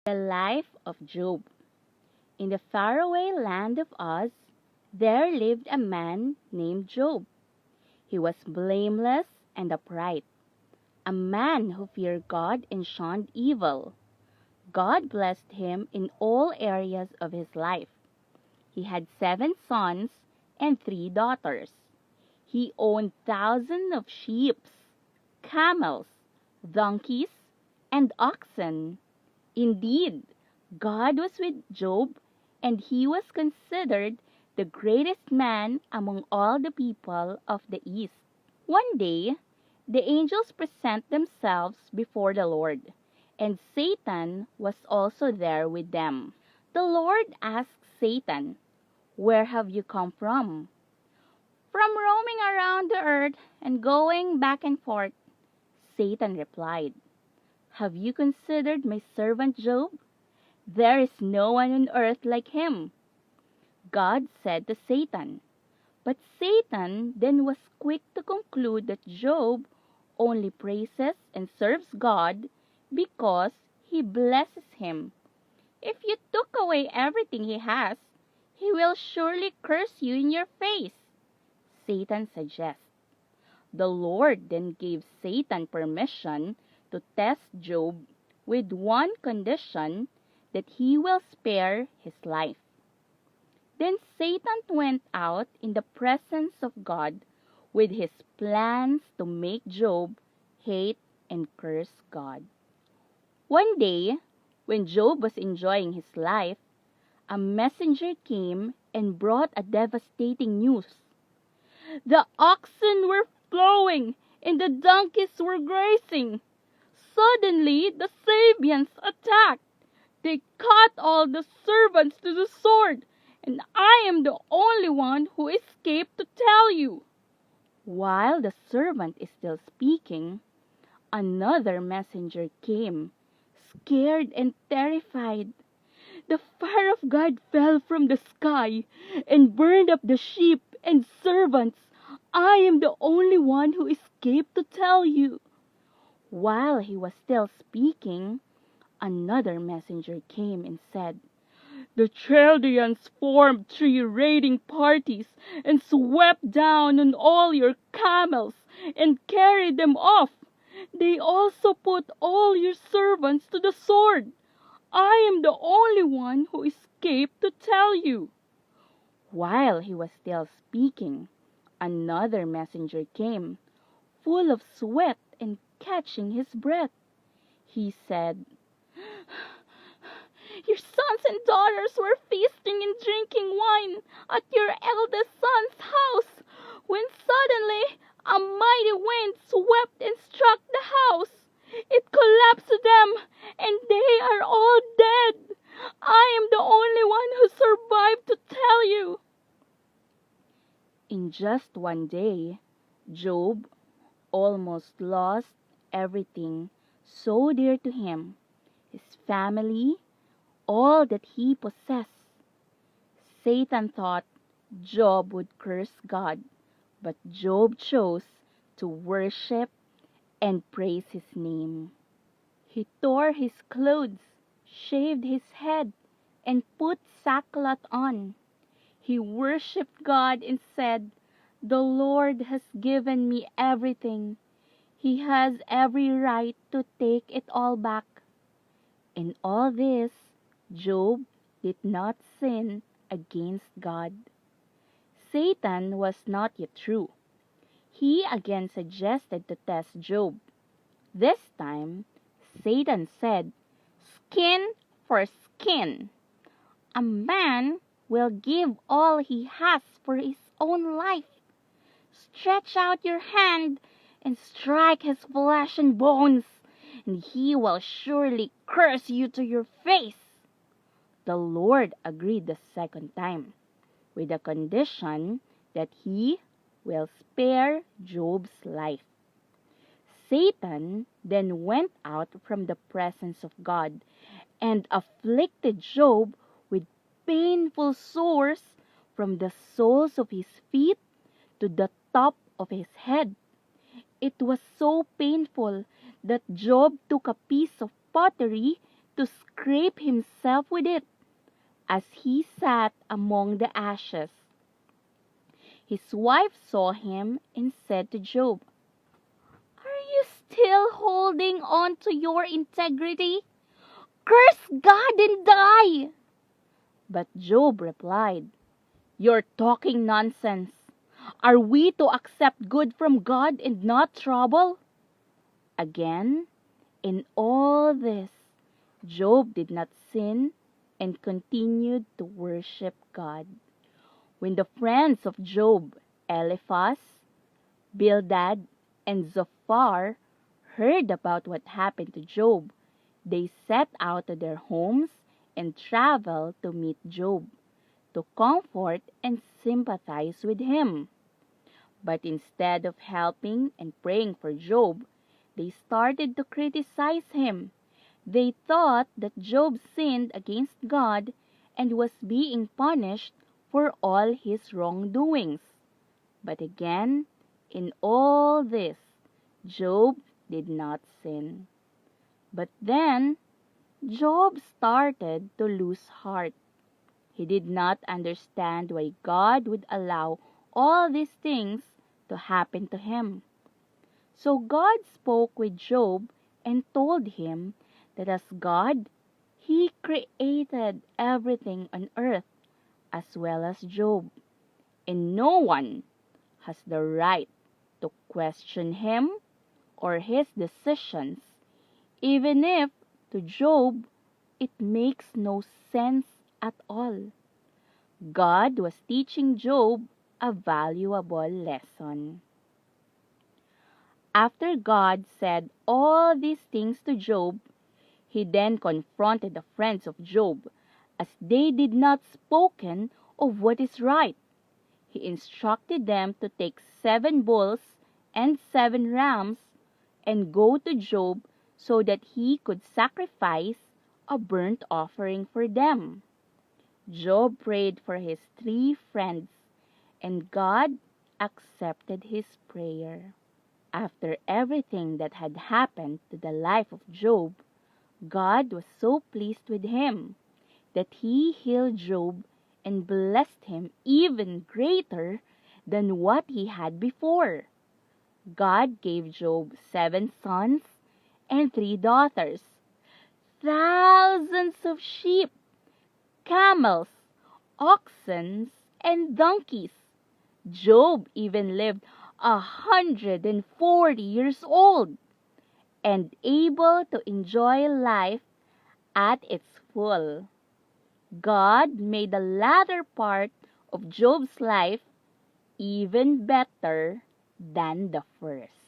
The life of Job. In the faraway land of Uz, there lived a man named Job. He was blameless and upright, a man who feared God and shunned evil. God blessed him in all areas of his life. He had 7 sons and 3 daughters. He owned thousands of sheep, camels, donkeys, and oxen. Indeed, God was with Job, and he was considered the greatest man among all the people of the East. One day, the angels present themselves before the Lord, and Satan was also there with them. The Lord asked Satan, "Where have you come from?" "From roaming around the earth and going back and forth," Satan replied. "Have you considered my servant Job? There is no one on earth like him." God said to Satan. But Satan then was quick to conclude that Job only praises and serves God because he blesses him. "If you took away everything he has, he will surely curse you in your face," Satan suggests. The Lord then gave Satan permission to test Job with one condition, that he will spare his life. Then Satan went out in the presence of God with his plans to make Job hate and curse God. One day, when Job was enjoying his life, a messenger came and brought a devastating news. The oxen were plowing and the donkeys were grazing. Suddenly, the Sabians attacked. They cut all the servants to the sword, and I am the only one who escaped to tell you." While the servant is still speaking, another messenger came, scared and terrified. "The fire of God fell from the sky and burned up the sheep and servants. I am the only one who escaped to tell you." While he was still speaking, another messenger came and said, "The Chaldeans formed 3 raiding parties and swept down on all your camels and carried them off. They also put all your servants to the sword. I am the only one who escaped to tell you." While he was still speaking, another messenger came, full of sweat and catching his breath. He said, "Your sons and daughters were feasting and drinking wine at your eldest son's house, when suddenly a mighty wind swept and struck the house. It collapsed to them, and they are all dead. I am the only one who survived to tell you." In just one day, Job almost lost everything so dear to him, his family, all that he possessed. Satan thought Job would curse God, but Job chose to worship and praise his name. He tore his clothes, shaved his head, and put sackcloth on. He worshipped God and said, "The Lord has given me everything. He has every right to take it all back." In all this, Job did not sin against God. Satan was not yet through. He again suggested to test Job. This time, Satan said, "Skin for skin. A man will give all he has for his own life. Stretch out your hand and strike his flesh and bones, and he will surely curse you to your face." The Lord agreed the second time, with the condition that he will spare Job's life. Satan then went out from the presence of God and afflicted Job with painful sores from the soles of his feet to the top of his head. It was so painful that Job took a piece of pottery to scrape himself with it as he sat among the ashes. His wife saw him and said to Job, "Are you still holding on to your integrity? Curse God and die!" But Job replied, "You're talking nonsense. Are we to accept good from God and not trouble?" Again, in all this, Job did not sin and continued to worship God. When the friends of Job, Eliphaz, Bildad, and Zophar, heard about what happened to Job, they set out to their homes and traveled to meet Job, to comfort and sympathize with him. But instead of helping and praying for Job, they started to criticize him. They thought that Job sinned against God and was being punished for all his wrongdoings. But again, in all this, Job did not sin. But then, Job started to lose heart. He did not understand why God would allow all these things to happen to him. So God spoke with Job and told him that as God, He created everything on earth as well as Job, and no one has the right to question him or his decisions, even if to Job it makes no sense at all. God was teaching Job a valuable lesson. After God said all these things to Job, He then confronted the friends of Job, as they did not spoken of what is right. He instructed them to take 7 bulls and 7 rams and go to Job so that he could sacrifice a burnt offering for them. Job prayed for his 3 friends, and God accepted his prayer. After everything that had happened to the life of Job, God was so pleased with him that He healed Job and blessed him even greater than what he had before. God gave Job 7 sons and 3 daughters, thousands of sheep, camels, oxen, and donkeys. Job even lived 140 years old and able to enjoy life at its full. God made the latter part of Job's life even better than the first.